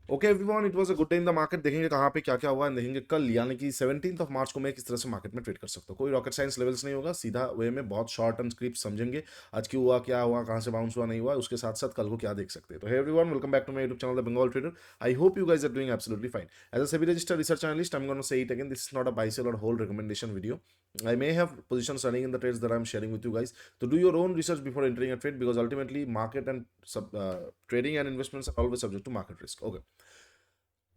Okay everyone, it was a good day in the market. देखेंगे कहाँ पे क्या क्या हुआ, देखेंगे कल यानी कि 17 मार्च को मैं किस तरह से मार्केट में ट्रेड कर सकता हूँ। कोई रॉकेट साइंस लेवल्स नहीं होगा, सीधा वे में बहुत शॉर्ट एंड स्क्रिप्ट समझेंगे। आज क्यों हुआ, क्या हुआ, कहाँ से बाउंस हुआ, नहीं हुआ, उसके साथ साथ कल को क्या देख सकते हैं। तो hey everyone, welcome back to my YouTube channel the Bengal trader. I hope you guys are doing absolutely fine. As a SEBI registered research analyst, I am gonna say it again, this is not a buy sell or hold recommendation video. I may have positions running in the trades that I'm sharing with you guys. To do your own research before entering a trade, because ultimately market and trading and investments are always subject to market risk. Okay.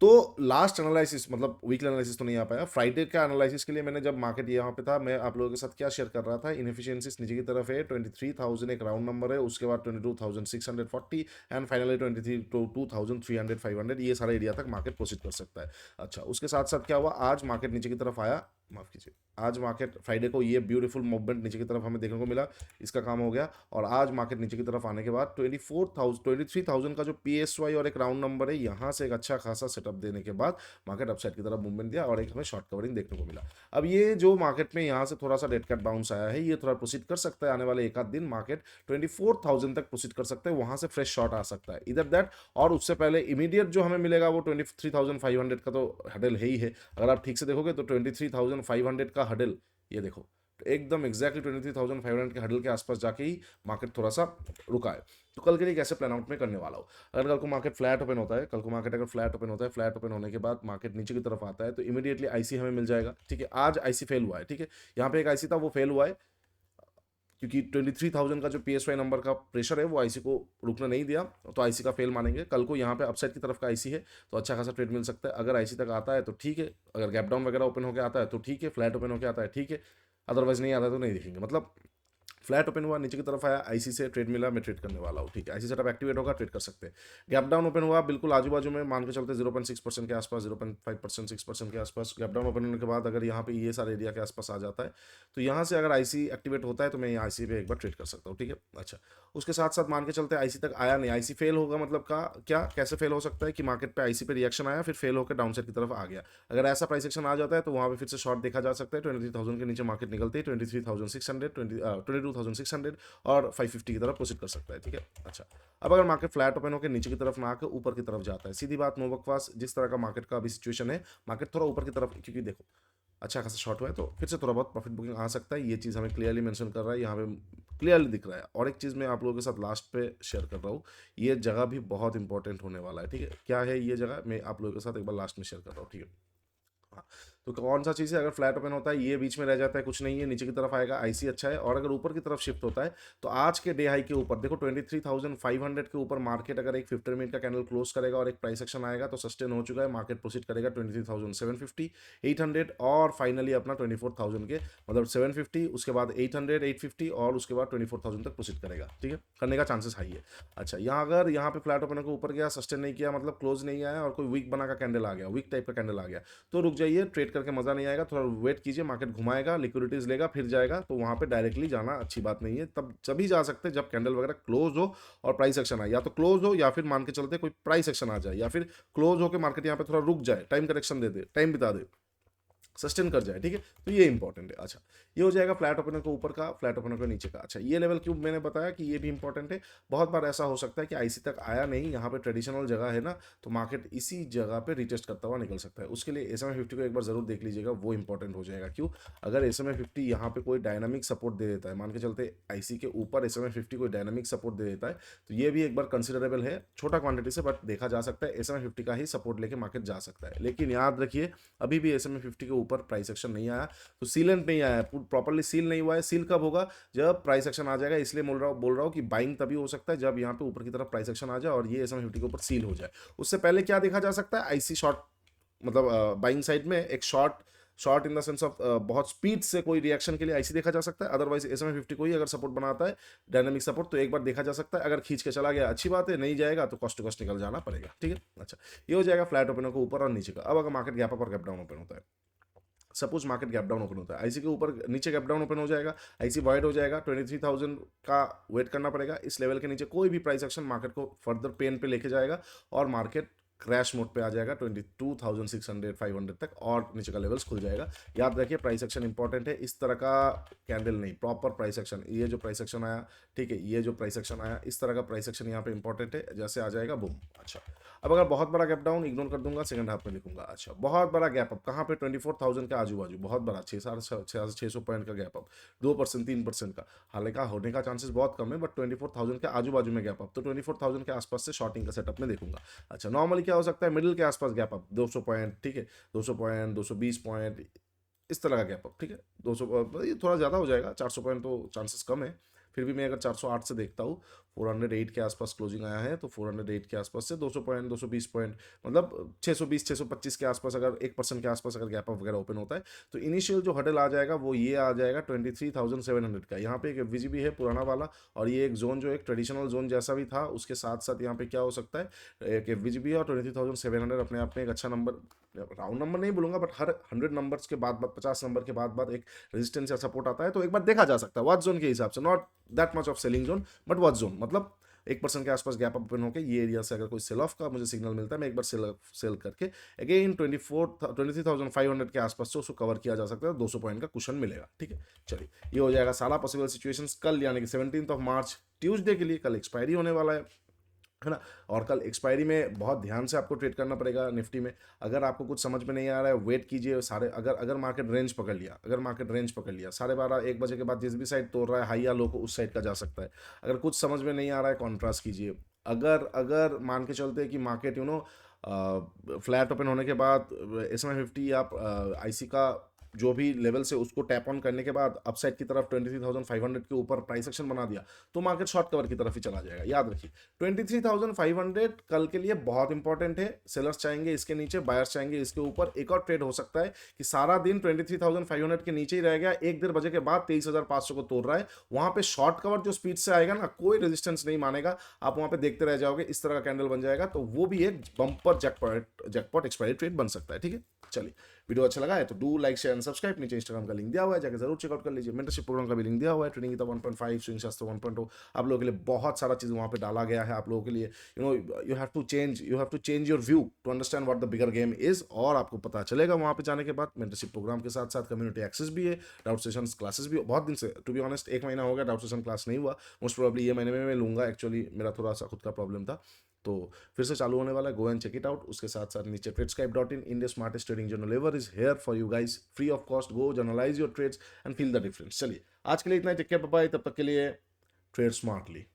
तो last analysis मतलब weekly analysis तो नहीं आ पाया। Friday का analysis के लिए मैंने जब मार्केट यहाँ पे था, मैं आप लोगों के साथ क्या शेयर कर रहा था, इनएफिशिएंसीज नीचे की तरफ है, 23,000 एक राउंड नंबर है, उसके बाद 22,640 एंड फाइनली 23 टू 2,300 500, ये सारा एरिया तक मार्केट प्रोसीड कर सकता है। अच्छा, उसके साथ साथ क्या हुआ, आज मार्केट नीचे की तरफ आया, माफ कीजिए, आज मार्केट फ्राइडे को ये ब्यूटीफुल मूवमेंट नीचे की तरफ हमें देखने को मिला, इसका काम हो गया। और आज मार्केट नीचे की तरफ आने के बाद 23,000 का जो PSY और एक राउंड नंबर है, यहाँ से एक अच्छा खासा सेटअप देने के बाद मार्केट अपसाइड की तरफ मूवमेंट दिया और एक हमें शॉर्ट कवरिंग देखने को मिला। अब ये जो मार्केट में यहाँ से थोड़ा सा डेड कैट बाउंस आया है, ये थोड़ा प्रोसीड कर सकता है, आने वाले एक आध दिन मार्केट 24,000 तक प्रोसीड कर सकता है, वहां से फ्रेश शॉर्ट आ सकता है इधर दैट। और उससे पहले इमीडिएट जो हमें मिलेगा वो 23,500 का तो हडल है ही है। अगर आप ठीक से देखोगे तो 23,500 का हडल, ये देखो, तो एकदम एग्जैक्टली 23,500 के हडल के आसपास जाके ही मार्केट थोड़ा सा रुका है। तो कल के लिए कैसे प्लान आउट में करने वाला हूँ। अगर कल को मार्केट फ्लैट ओपन होता है, कल को मार्केट अगर फ्लैट ओपन होता है, फ्लैट ओपन होने के बाद मार्केट नीचे की तरफ आता है, तो इमीडिएटली आईसी हमें मिल जाएगा। ठीक है, आज आईसी फेल हुआ है, ठीक है, यहाँ पे एक आईसी था वो फेल हुआ है, क्योंकि 23,000 का जो PSY नंबर का प्रेशर है वो आईसी को रुकने नहीं दिया, तो आईसी का फेल मानेंगे। कल को यहाँ पे अपसाइड की तरफ का आईसी है, तो अच्छा खासा ट्रेड मिल सकता है। अगर आईसी तक आता है तो ठीक है, अगर गैप डाउन वगैरह ओपन होकर आता है तो ठीक है, फ्लैट ओपन होकर आता है ठीक है, अदरवाइज नहीं आता है तो नहीं दिखेंगे। मतलब फ्लैट ओपन हुआ, नीचे की तरफ आया, आईसी से ट्रेड मिला, मैं ट्रेड करने वाला हूँ। ठीक है, आईसी सेटअप एक्टिवेट होगा, ट्रेड कर सकते हैं। गैप डाउन ओपन हुआ बिल्कुल आजू बाजू में, मान के चलते 0.6% के आसपास, 0.5% 6% के आसपास। गैप डाउन ओपन होने के बाद अगर यहाँ पे ये सारे एरिया के आसपास आ जाता है, तो यहाँ से अगर आईसी एक्टिवेट होता है तो मैं यहाँ आईसी पे एक बार ट्रेड कर सकता हूँ। ठीक है, अच्छा, उसके साथ साथ मान के चलते आईसी तक आया नहीं, आईसी फेल होगा, मतलब का क्या, कैसे फेल हो सकता है कि मार्केट पे आईसी पे रिएक्शन आया, फिर फेल होकर डाउन साइड की तरफ आ गया। अगर ऐसा प्राइस एक्शन आ जाता है तो वहाँ पे फिर से शॉर्ट देखा जा सकता है। 23,000 के नीचे मार्केट निकलते ही 23,600, 22,600 और 550 की तरफ प्रोसीड कर सकता है। ठीक है, अच्छा, अब अगर मार्केट फ्लैट ओपन होकर नीचे की तरफ ना आकर ऊपर की तरफ जाता है, सीधी बात, नो बकवास, जिस तरह का मार्केट का अभी सिचुएशन है, मार्केट थोड़ा ऊपर की तरफ, क्योंकि देखो अच्छा खासा शॉर्ट हुआ है, तो फिर से थोड़ा बहुत प्रॉफिट बुकिंग आ सकता है। ये चीज़ हमें क्लियरली मेंशन कर रहा है, यहाँ पे क्लियरली दिख रहा है। और एक चीज़ मैं आप लोगों के साथ लास्ट पे शेयर कर रहा हूँ, ये जगह भी बहुत इंपॉर्टेंट होने वाला है। ठीक है, क्या है ये जगह, मैं आप लोगों के साथ एक बार लास्ट में शेयर कर रहा हूँ। ठीक है, हाँ, तो कौन सा चीज़ है, अगर फ्लैट ओपन होता है ये बीच में रह जाता है, कुछ नहीं है, नीचे की तरफ आएगा, आईसी अच्छा है। और अगर ऊपर की तरफ शिफ्ट होता है तो आज के डे हाई के ऊपर देखो 23,500 के ऊपर मार्केट अगर एक 50 मिनट का कैंडल क्लोज करेगा और एक प्राइस एक्शन आएगा तो सस्टेन हो चुका है, मार्केट प्रोसीड करेगा 23,750 800 और फाइनली अपना 24,000 के, मतलब 750, उसके बाद 800 850 और उसके बाद 24,000 तक प्रोसीड करेगा। ठीक है, करने का चांसेस हाई है। अच्छा, यहाँ अगर यहाँ पे फ्लैट ओपन के ऊपर गया, सस्टेन नहीं किया, मतलब क्लोज नहीं आया और कोई वीक बना का कैंडल आ गया, वीक टाइप का कैंडल आ गया, तो रुक जाइए, ट्रेड करके मजा नहीं आएगा, थोड़ा वेट कीजिए, मार्केट घुमाएगा, लिक्विडिटीज लेगा, फिर जाएगा, तो वहां पे डायरेक्टली जाना अच्छी बात नहीं है। तब तभी जा सकते हैं जब कैंडल वगैरह क्लोज हो और प्राइस एक्शन आए, या तो क्लोज हो या फिर मान के चलते कोई प्राइस एक्शन आ जाए, या फिर क्लोज होकर मार्केट यहाँ पे थोड़ा रुक जाए, टाइम करेक्शन दे दे, टाइम बिता दे, सस्टेन कर जाए। ठीक है, तो ये इंपॉर्टेंट है। अच्छा, ये हो जाएगा फ्लैट ओपनर के ऊपर का, फ्लैट ओपनर के नीचे का। अच्छा, ये लेवल क्यों मैंने बताया कि ये भी इंपॉर्टेंट है। बहुत बार ऐसा हो सकता है कि आईसी तक आया नहीं, यहाँ पे ट्रेडिशनल जगह है ना, तो मार्केट इसी जगह पे रिटेस्ट करता हुआ निकल सकता है। उसके लिए SMA 50 को एक बार जरूर देख लीजिएगा, वो इंपॉर्टेंट हो जाएगा। क्यों, अगर SMA 50 यहाँ पे कोई डायनामिक सपोर्ट दे देता है, मान के चलते आईसी के ऊपर SMA 50 कोई डायनामिक सपोर्ट दे देता है, तो ये भी एक बार कंसिडरेबल है, छोटा क्वांटिटी से, बट देखा जा सकता है SMA 50 का ही सपोर्ट लेके मार्केट जा सकता है। लेकिन याद रखिए, अभी भी SMA 50 के ऊपर प्राइस एक्शन नहीं आया, तो सील एंड नहीं आया, प्रॉपरली सील नहीं हुआ है। सील कब होगा, जब प्राइस एक्शन आ जाएगा। इसलिए बोल रहा हूँ कि बाइंग तभी हो सकता है जब यहाँ पे ऊपर की तरफ प्राइस एक्शन आ जाए और ये SMA 50 के ऊपर सील हो जाए। उससे पहले क्या देखा जा सकता है, आईसी शॉर्ट, मतलब बाइंग साइड में एक short, short in the sense of बहुत स्पीड से कोई रिएक्शन के लिए आईसी देखा जा सकता है। अदरवाइज SMA 50 को ही अगर सपोर्ट बनाता है, डायनामिक सपोर्ट, तो एक बार देखा जा सकता है। अगर खींच के चला गया अच्छी बात है, नहीं जाएगा तो कॉस्ट टू कॉस्ट निकल जाना पड़ेगा। ठीक है, अच्छा, ये हो जाएगा फ्लैट ओपनर को ऊपर और नीचे का। अब अगर मार्केट गैप अप और गैप डाउन ओपन होता है, suppose market gap down open होता है, आईसी के ऊपर नीचे गैप डाउन ओपन हो जाएगा, आईसी वाइड हो जाएगा, 23,000 का वेट करना पड़ेगा। इस लेवल के नीचे कोई भी प्राइस एक्शन मार्केट को फर्दर पेन पे लेके जाएगा और मार्केट क्रैश मोड पे आ जाएगा 22,600 500 तक, और नीचे का लेवल्स खुल जाएगा। याद रखिए, प्राइस एक्शन इंपॉर्टेंट है, इस तरह का कैंडल नहीं, प्रॉपर प्राइस एक्शन। ये जो प्राइस एक्शन आया, ठीक है, ये जो प्राइस एक्शन आया, इस तरह का प्राइस एक्शन यहाँ पे इंपॉर्टेंट है, जैसे आ जाएगा बूम। अच्छा, अब अगर बहुत बड़ा गैप डाउन इग्नोर कर दूंगा, सेकंड हाफ में लिखूंगा। अच्छा, बहुत बड़ा गैप अप कहाँ पे, 24,000 के आजू बाजू, बहुत बड़ा, 600 पॉइंट का गैप अप, 2% 3% का, हालांकि होने का चांसेस बहुत कम है, बट 24,000 के आजू बाजू में गैप अप, तो 24,000 के आसपास से शॉर्टिंग का सेटअप में देखूंगा। अच्छा, नॉर्मली क्या हो सकता है, मिडिल के आसपास गैप अप 200 पॉइंट, ठीक है, 200 पॉइंट, 220 पॉइंट, इस तरह का गैप अप, ठीक है। 200, ये थोड़ा ज़्यादा हो जाएगा, 400 पॉइंट तो चांसेस कम है, फिर भी मैं अगर 408 से देखता हूँ, 408 के आसपास क्लोजिंग आया है, तो 408 के आसपास से 200 पॉइंट, 220 पॉइंट, मतलब 620 625 के आसपास, अगर 1% के आसपास अगर गैप अप वगैरह ओपन होता है, तो इनिशियल जो हडल आ जाएगा वो ये आ जाएगा 23,700 का। यहाँ पे एक एफवीजी भी है पुराना वाला, और ये एक जोन जो एक ट्रेडिशनल जोन जैसा भी था, उसके साथ साथ यहाँ पे क्या हो सकता है, एक एफवीजी भी है, और 23,700 अपने आप में एक अच्छा नंबर, राउंड नंबर नहीं बोलूंगा, बट हर 100 नंबर्स के बाद 50 नंबर के बाद एक रेजिस्टेंस या सपोर्ट आता है, तो एक बार देखा जा सकता है वॉच जोन के हिसाब से, not that much of selling zone, but watch zone मतलब 1% के आसपास गैप ओपन होकर ये एरिया से अगर कोई सेल ऑफ का मुझे सिग्नल मिलता है, मैं एक बार सेल करके अगेन 23,500 के आसपास से उसको कवर किया जा सकता है, 200 पॉइंट का कुशन मिलेगा, ठीक है। चलिए, ये हो जाएगा सारा पॉसिबल सिचुएशंस कल, यानी कि 17 मार्च ट्यूसडे के लिए, कल एक्सपायरी होने वाला है ना। और कल एक्सपायरी में बहुत ध्यान से आपको ट्रेड करना पड़ेगा निफ्टी में। अगर आपको कुछ समझ में नहीं आ रहा है, वेट कीजिए, सारे अगर अगर मार्केट रेंज पकड़ लिया, अगर मार्केट रेंज पकड़ लिया 12:30 1 बजे के बाद जिस भी साइड तोड़ रहा है हाई या लो को, उस साइड का जा सकता है। अगर कुछ समझ में नहीं आ रहा है, कॉन्ट्रास्ट कीजिए। अगर अगर मान के चलते हैं कि मार्केट फ्लैट ओपन होने के बाद S&P 50 या आईसी का जो भी लेवल से उसको टैप ऑन करने के बाद अपसाइड की तरफ 23,500 के ऊपर प्राइस एक्शन बना दिया, तो मार्केट शॉर्ट कवर की तरफ ही चला जाएगा। याद रखिए, 23,500 कल के लिए बहुत इंपॉर्टेंट है। सेलर्स चाहेंगे इसके नीचे, बायर्स चाहेंगे इसके ऊपर। एक और ट्रेड हो सकता है कि सारा दिन 23,500 के नीचे ही रह गया, 1 1:30 बजे के बाद 23,500 को तोड़ रहा है, वहां पे शॉर्ट कवर जो स्पीड से आएगा ना, कोई रेजिस्टेंस नहीं मानेगा, आप वहां पे देखते रह जाओगे, इस तरह का कैंडल बन जाएगा, तो वो भी एक बम्पर जैकपॉट एक्सपायरी ट्रेड बन सकता है, ठीक है। चलिए, वीडियो अच्छा लगा है तो do like share and subscribe. नीचे इंस्टाग्राम का लिंक दिया हुआ है, जाकर जरूर चेकआउट कर लीजिए। मेंटरशिप प्रोग्राम का भी लिंक दिया हुआ है, ट्रेनिंग गीता 1.5, स्विंग शास्त्र 1.0, आप लोगों के लिए बहुत सारा चीज़ वहाँ पे डाला गया है, आप लोगों के लिए you have to change your view to understand what the bigger game is, और आपको पता चलेगा वहाँ पे जाने के बाद। मेंटरशिप प्रोग्राम के साथ साथ कम्युनिटी एक्सेस भी है, डाउट सेशन क्लासेस भी, बहुत दिन से, टू बी ऑनेस्ट 1 महीना हो गया डाउट सेशन क्लास नहीं हुआ, मोस्ट प्रोबेबली ये महीने में मैं लूंगा, एक्चुअली मेरा थोड़ा सा खुद का प्रॉब्लम था, तो फिर से चालू होने वाला है, go and check it out. उसके साथ साथ नीचे ट्रेडस्काइप.in, India smartest trading journal ever is here for you guys, free of cost. Go journalize your trades and feel the difference. चलिए, आज के लिए इतना ही, टेक केयर, बाय बाय, तब तक के लिए ट्रेड स्मार्टली।